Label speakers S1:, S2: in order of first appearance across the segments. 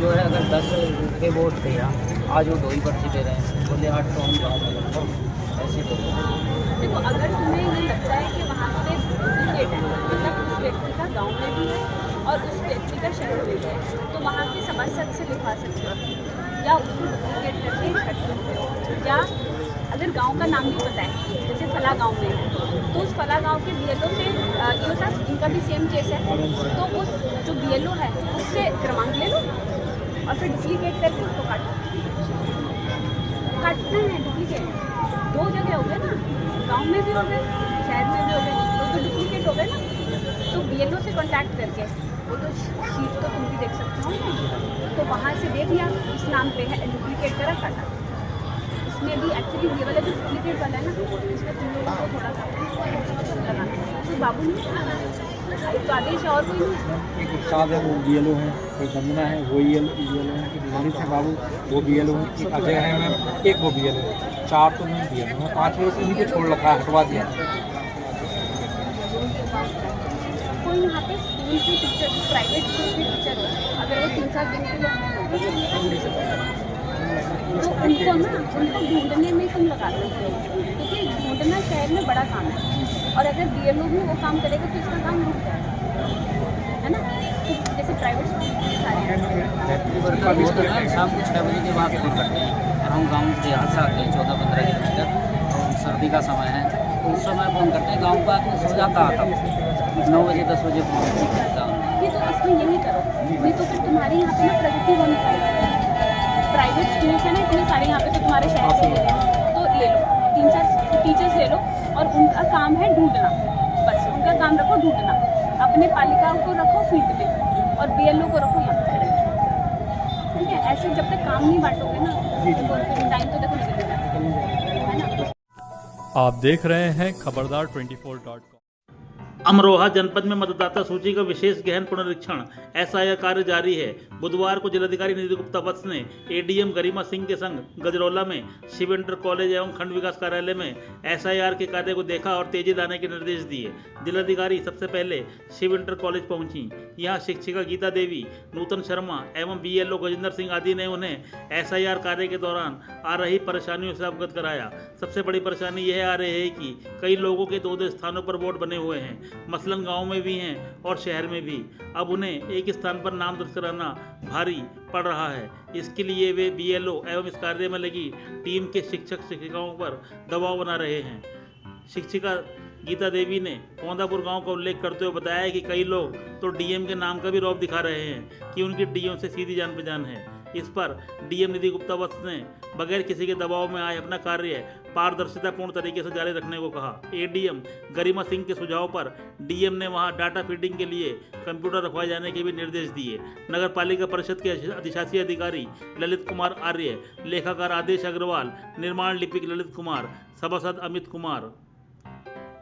S1: जो है अगर 10 के वोट थे यहाँ, आज वो 2 ही पर्ची दे रहे हैं, बोले 8 तो हम गाँव में ऐसे तो।
S2: देखो, अगर तुम्हें ये लगता है कि वहाँ पे डुप्लीकेट है, मतलब उस व्यक्ति का गांव में भी है और उस व्यक्ति का शहर में भी है, तो वहाँ के सभासद से लिखवा सकते हो या उसको डुप्लीकेट करके रख सकते हो। या अगर गांव का नाम भी पता है, जैसे फला गांव में है, तो उस फला गांव के बीएलओ से ये होता है, इनका भी सेम केस है, तो उस जो बीएलओ है उससे क्रमांक ले लो और फिर डुप्लीकेट करके उसको काटना है। डुप्लीकेट 2 जगह हो गए ना, गांव में भी हो गए, शहर में भी हो गए, तो डुप्लीकेट हो गए ना। तो बीएलओ से कांटेक्ट करके वो तो शीट तो तुम भी देख सकते हो, तो वहाँ से देख लिया इस नाम पे है, डुप्लीकेट करा काटा। इसमें भी एक्चुअली ये वाला जो डुप्लीकेट वाला है ना, इसमें तुम लोगों को थोड़ा सा लगाना है। तो बाबू नहीं तो आदेश और कोई नहीं है।
S3: एक उस्ताद है वो बीएलओ है, कोई वंदना है वो बीएलओ है, एक ललित है बाबू वो बीएलओ है, एक अजय है मैम एक वो बीएलओ है, 4 तो नहीं बीएलओ है, 5 लोग इन्हीं को छोड़ रखा है, हटवा दिया।
S2: कोई यहाँ पे स्कूल की टीचर, प्राइवेट स्कूल की टीचर हो, अगर वो 3-4 दिन के लिए तो उनको ना उनको ढूंढने में तुम लगा सकते हो, क्योंकि ढूंढना शहर में बड़ा काम है, और अगर बीएलओ भी वो काम करेगा तो इसका काम रुक जाएगा, है ना। तो जैसे प्राइवेट स्कूल सारे
S1: शाम को 6 बजे के बाद फोन करते हैं, हम गाँव देहात से आते हैं 14-15 किलोमीटर, और सर्दी का समय है तो उस समय फ़ोन करते हैं, गाँव का आदमी सो जाता आता 9 बजे 10 बजे फोन करता हूँ।
S2: ये तो इसमें यही करो, नहीं तो फिर तुम्हारे यहाँ पे ना प्रगति हो नहीं पाएगी। प्राइवेट स्कूल है ना इतने सारे यहाँ पे, तो तुम्हारे शहर से ले लो, तो ले लो 3-4 टीचर्स ले लो, और उनका काम है ढूंढना, बस उनका काम रखो ढूंढना, अपने पालिकाओं को रखो फील्ड में और बीएलओ को रखो यहाँ पे, ठीक है। ऐसे जब तक काम नहीं बांटोगे ना, तो टाइम तो देखो निकलेगा, है ना।
S4: आप देख रहे हैं खबरदार 24.com।
S5: अमरोहा जनपद में मतदाता सूची का विशेष गहन पुनरीक्षण एसआईआर कार्य जारी है। बुधवार को जिलाधिकारी निधि गुप्ता वत्स ने एडीएम गरिमा सिंह के संग गजरौला में शिव इंटर कॉलेज एवं खंड विकास कार्यालय में एसआईआर के कार्य को देखा और तेजी लाने के निर्देश दिए। जिलाधिकारी सबसे पहले शिव इंटर कॉलेज पहुंची। यहां शिक्षिका गीता देवी, नूतन शर्मा एवं बीएलओ गजेंद्र सिंह आदि ने उन्हें एसआईआर कार्य के दौरान आ रही परेशानियों से अवगत कराया। सबसे बड़ी परेशानी यह आ रही है कि कई लोगों के 2 स्थानों पर वोट बने हुए हैं, मसलन गांव में भी हैं और शहर में भी। अब उन्हें एक स्थान पर नाम दर्ज कराना भारी पड़ रहा है। इसके लिए वे बीएलओ एवं इस कार्य में लगी टीम के शिक्षक शिक्षिकाओं पर दबाव बना रहे हैं। शिक्षिका गीता देवी ने कौंदापुर गांव का उल्लेख करते हुए बताया कि कई लोग तो डीएम के नाम का भी रौब दिखा रहे हैं कि उनकी डीएम से सीधी जान पहचान है। इस पर डीएम निधि गुप्ता वत्स ने बगैर किसी के दबाव में आए अपना कार्य पारदर्शितापूर्ण तरीके से जारी रखने को कहा। एडीएम गरिमा सिंह के सुझाव पर डीएम ने वहां डाटा फीडिंग के लिए कंप्यूटर रखवाए जाने के भी निर्देश दिए। नगर पालिका परिषद के अधिशासी अधिकारी ललित कुमार आर्य, लेखाकार आदेश अग्रवाल, निर्माण लिपिक ललित कुमार, सभासद अमित कुमार,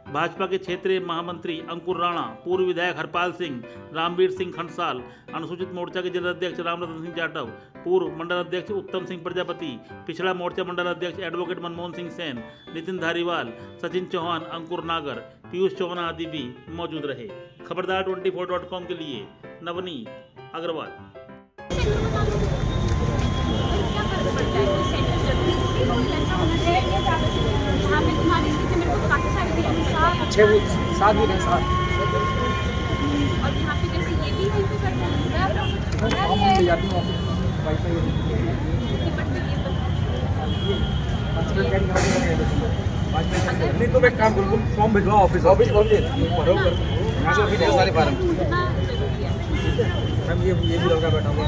S5: भाजपा के क्षेत्रीय महामंत्री अंकुर राणा, पूर्व विधायक हरपाल सिंह, रामवीर सिंह खंडसाल, अनुसूचित मोर्चा के जिला अध्यक्ष रामरतन सिंह जाटव, पूर्व मंडल अध्यक्ष उत्तम सिंह प्रजापति, पिछड़ा मोर्चा मंडल अध्यक्ष एडवोकेट मनमोहन सिंह सेन, नितिन धारीवाल, सचिन चौहान, अंकुर नागर, पीयूष चौहान आदि भी मौजूद रहे। खबरदार 24.com के लिए नवनीत अग्रवाल।
S3: अच्छे वो साथ भी नहीं साथ
S2: और यहाँ पे जैसे ये भी है तो
S3: हम ले जाती हूँ वाईफाई नहीं तो मैं काम करूँ, फॉर्म भिजवाओ ऑफिस भरो यहाँ से अभी सारे फार्म। मैम ये भी लड़का बैठा हुआ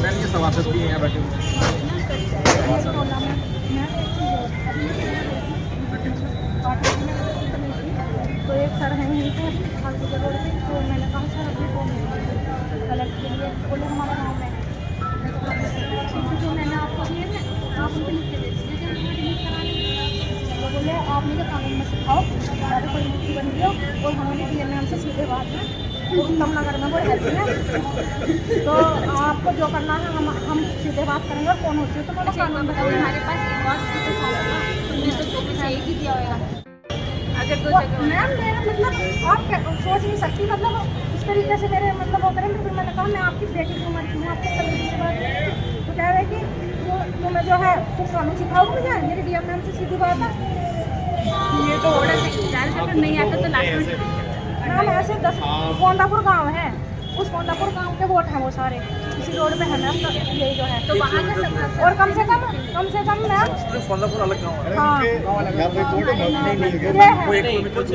S3: मैम ये सभासद भी यहाँ बैठे
S2: तो एक सर हैं यहीं पे फालतू के रोड पे, तो मैंने कहा सर अभी फॉर्म कलेक्ट के लिए, बोले हमारे गाँव में जो मैंने आपको दिए हैं आप उनको लिख के दे दीजिए। तो बोले आप मुझे कानून में सिखाओ, ज़्यादा कोई मुक्ति बन गया और हमारे डीएम ने हमसे सीधे बात में उत्तम नगर में वो रहती है, तो आपको जो करना है हम सीधे बात करेंगे, कौन होती है तो बोलो कानून बताओ। हमारे पास कॉस्ट भी तो फॉर्म होगा, तुमने तो दो में से एक ही दिया होगा। अगर दो जगह
S6: मैम मेरा मतलब आप क्या सोच नहीं सकती, मतलब इस तरीके से मेरे मतलब वो करेंगे। फिर मैंने कहा मैं आपकी बेटी की उम्र की हूँ, आपको तमीज़ की बात है। तो कह रहे कि तुम्हें जो है तुम कानून सिखाओगे मुझे, मेरी डीएम मैम से सीधी बात है।
S2: ये तो थोड़ा सा इंतजार कर, अगर नहीं आता तो लास्ट में
S6: मैम ऐसे 10 कोंडापुर गाँव है, उस कोंडापुर गाँव के वोट हैं वो सारे इसी रोड पे है मैम। तो यही जो है
S2: तो वहाँ का सब
S6: और कम से कम मैम
S3: कोंडापुर अलग गाँव है।
S6: हाँ ये है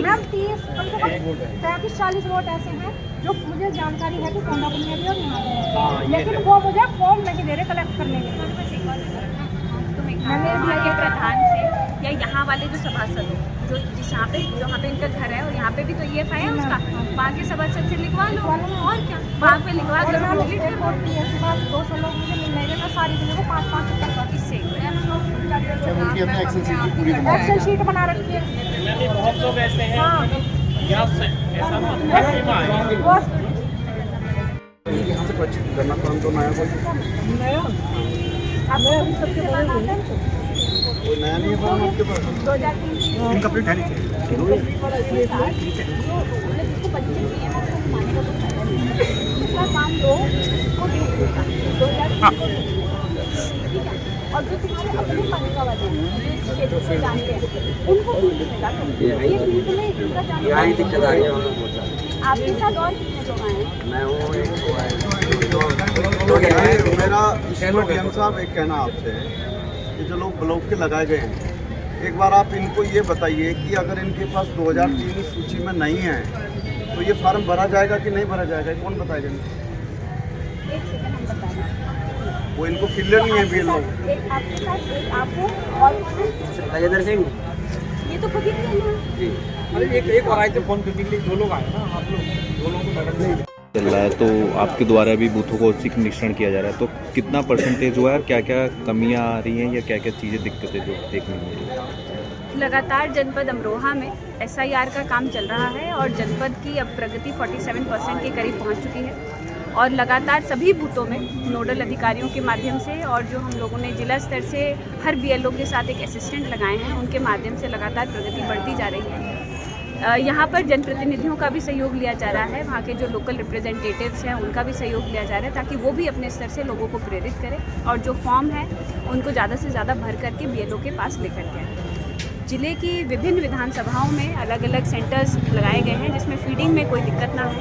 S6: मैम 30 कम से कम 35-40 वोट ऐसे हैं जो मुझे जानकारी है कि कोंडापुर में भी और यहाँ पे है, लेकिन वो मुझे फॉर्म नहीं दे रहे कलेक्ट करने के।
S2: तुम एक वहाँ के प्रधान से या यहाँ वाले जो सभासद हो, जो जहाँ पे इनका घर है और यहाँ पे भी तो EF है उसका, वहाँ के सभासद से लिखवा लो और क्या, वहाँ पे लिखवा दो।
S6: 200 लोग मुझे मिल रहे हैं, सारी जगह को 5-5 रुपये का
S2: इससे
S6: एक्सेल शीट बना रखी है।
S3: बहुत लोग ऐसे हैं
S6: हाँ
S3: यहाँ से ऐसा
S7: यहाँ से परिचित करना काम तो नया कोई नया नहीं है फॉर्म आपके पास।
S6: 2003
S3: इनकम्प्लीट है
S6: काम दो को और जो तुम्हारे अपने मन का वाले जो क्षेत्र से जानते हैं उनको ये बीच में इनका जानकारी आपके साथ और कितने लोग आए हैं?
S7: मैं हूँ मेरा इसमें डीएम साहब एक कहना आपसे कि जो लोग ब्लॉक के लगाए गए हैं, एक बार आप इनको ये बताइए कि अगर इनके पास 2003 सूची में नहीं है तो ये फार्म भरा जाएगा कि नहीं भरा जाएगा, कौन बताएगा इनको?
S6: एक सेकंड हम बता रहे हैं।
S7: वो इनको क्लियर नहीं है भी लोग।
S6: एक आपके साथ एक आपको और
S7: राजेंद्र सिंह
S6: ये तो खुद ही नहीं है।
S3: अरे एक और आए थे फोन करने के लिए, 2 लोग आए ना, आप लोग 2 लोगों को मैडम नहीं
S8: चल रहा है। तो आपके द्वारा भी बूथों को औचक निरीक्षण किया जा रहा है, तो कितना परसेंटेज हुआ है और क्या क्या कमियां आ रही हैं या क्या क्या चीज़ें दिक्कतें जो देखने को मिल रही हैं?
S2: लगातार जनपद अमरोहा में SIR का काम चल रहा है और जनपद की अब प्रगति 47% के करीब पहुंच चुकी है और लगातार सभी बूथों में नोडल अधिकारियों के माध्यम से और जो हम लोगों ने जिला स्तर से हर BLO के साथ एक असिस्टेंट लगाए हैं, उनके माध्यम से लगातार प्रगति बढ़ती जा रही है। यहाँ पर जनप्रतिनिधियों का भी सहयोग लिया जा रहा है, वहाँ के जो लोकल रिप्रेजेंटेटिव्स हैं उनका भी सहयोग लिया जा रहा है ताकि वो भी अपने स्तर से लोगों को प्रेरित करें और जो फॉर्म है उनको ज़्यादा से ज़्यादा भर करके BLO के पास लेकर के आए। जिले की विभिन्न विधानसभाओं में अलग अलग सेंटर्स लगाए गए हैं जिसमें फीडिंग में कोई दिक्कत ना हो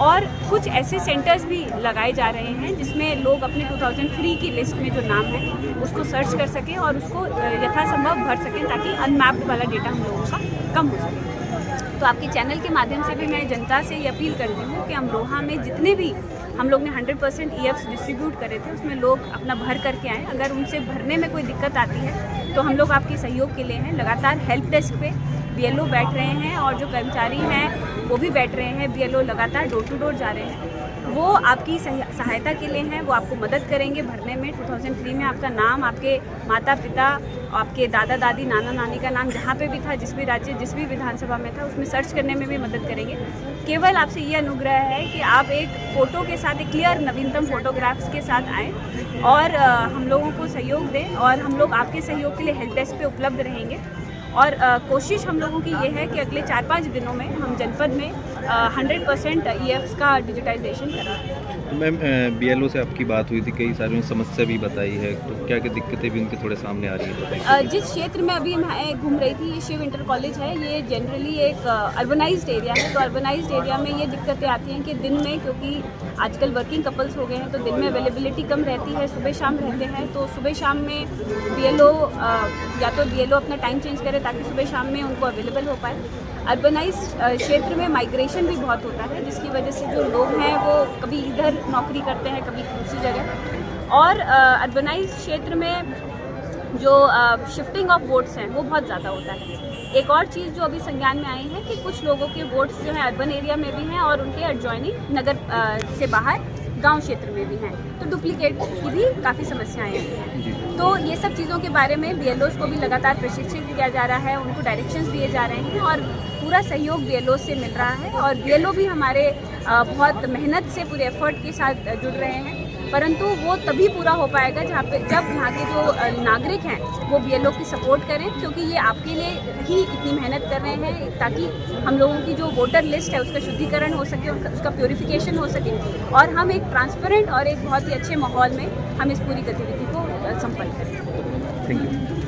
S2: और कुछ ऐसे सेंटर्स भी लगाए जा रहे हैं जिसमें लोग अपने 2003 की लिस्ट में जो नाम है उसको सर्च कर सकें और उसको यथासंभव भर सकें ताकि अनमैप्ड वाला डेटा हम लोगों का कम हो सके। तो आपके चैनल के माध्यम से भी मैं जनता से ये अपील करती हूँ कि अमरोहा में जितने भी हम लोग ने 100% EFs डिस्ट्रीब्यूट करे थे उसमें लोग अपना भर करके आएँ। अगर उनसे भरने में कोई दिक्कत आती है तो हम लोग आपके सहयोग के लिए हैं। लगातार हेल्प डेस्क पे BLO बैठ रहे हैं और जो कर्मचारी हैं वो भी बैठ रहे हैं। BLO लगातार डोर टू डोर जा रहे हैं, वो आपकी सहायता के लिए हैं, वो आपको मदद करेंगे भरने में। 2003 में आपका नाम, आपके माता पिता, आपके दादा दादी, नाना नानी का नाम जहाँ पे भी था, जिस भी राज्य जिस भी विधानसभा में था उसमें सर्च करने में भी मदद करेंगे। केवल आपसे ये अनुग्रह है कि आप एक फ़ोटो के साथ, एक क्लियर नवीनतम फोटोग्राफ्स के साथ आएँ और हम लोगों को सहयोग दें और हम लोग आपके सहयोग के लिए हेल्प डेस्क पे उपलब्ध रहेंगे। और कोशिश हम लोगों की ये है कि अगले 4-5 दिनों में हम जनपद में 100% EFs का डिजिटाइजेशन करें।
S8: मैम BLO से आपकी बात हुई थी, कई सारी समस्या भी बताई है, तो क्या क्या दिक्कतें भी उनके थोड़े सामने आ रही हैं?
S2: जिस क्षेत्र में अभी मैं घूम रही थी, ये शिव इंटर कॉलेज है, ये जनरली एक अर्बनाइज्ड एरिया है। तो अर्बनाइज्ड एरिया में ये दिक्कतें आती हैं कि दिन में, क्योंकि आजकल वर्किंग कपल्स हो गए हैं तो दिन में अवेलेबिलिटी कम रहती है, सुबह शाम रहते हैं। तो सुबह शाम में BLO या तो BLO अपना टाइम चेंज करे ताकि सुबह शाम में उनको अवेलेबल हो पाए। अर्बनाइज क्षेत्र में माइग्रेशन भी बहुत होता है जिसकी वजह से जो लोग हैं वो कभी इधर नौकरी करते हैं, कभी दूसरी जगह। और अर्बनाइज क्षेत्र में जो शिफ्टिंग ऑफ वोट्स हैं वो बहुत ज़्यादा होता है। एक और चीज़ जो अभी संज्ञान में आई है कि कुछ लोगों के वोट्स जो हैं अर्बन एरिया में भी हैं और उनके एडजॉइनिंग नगर से बाहर गांव क्षेत्र में भी हैं, तो डुप्लीकेट की भी काफ़ी समस्याएं आई हैं। तो ये सब चीज़ों के बारे में BLOs को भी लगातार प्रशिक्षित किया जा रहा है, उनको डायरेक्शंस दिए जा रहे हैं और पूरा सहयोग BLOs से मिल रहा है। और BLO भी हमारे बहुत मेहनत से पूरे एफर्ट के साथ जुड़ रहे हैं। परंतु वो तभी पूरा हो पाएगा जब यहाँ के जो नागरिक हैं वो BLO की सपोर्ट करें, क्योंकि ये आपके लिए ही इतनी मेहनत कर रहे हैं ताकि हम लोगों की जो वोटर लिस्ट है उसका शुद्धिकरण हो सके, उसका प्योरिफिकेशन हो सके और हम एक ट्रांसपेरेंट और एक बहुत ही अच्छे माहौल में हम इस पूरी गतिविधि को संपन्न करें।
S8: Thank you.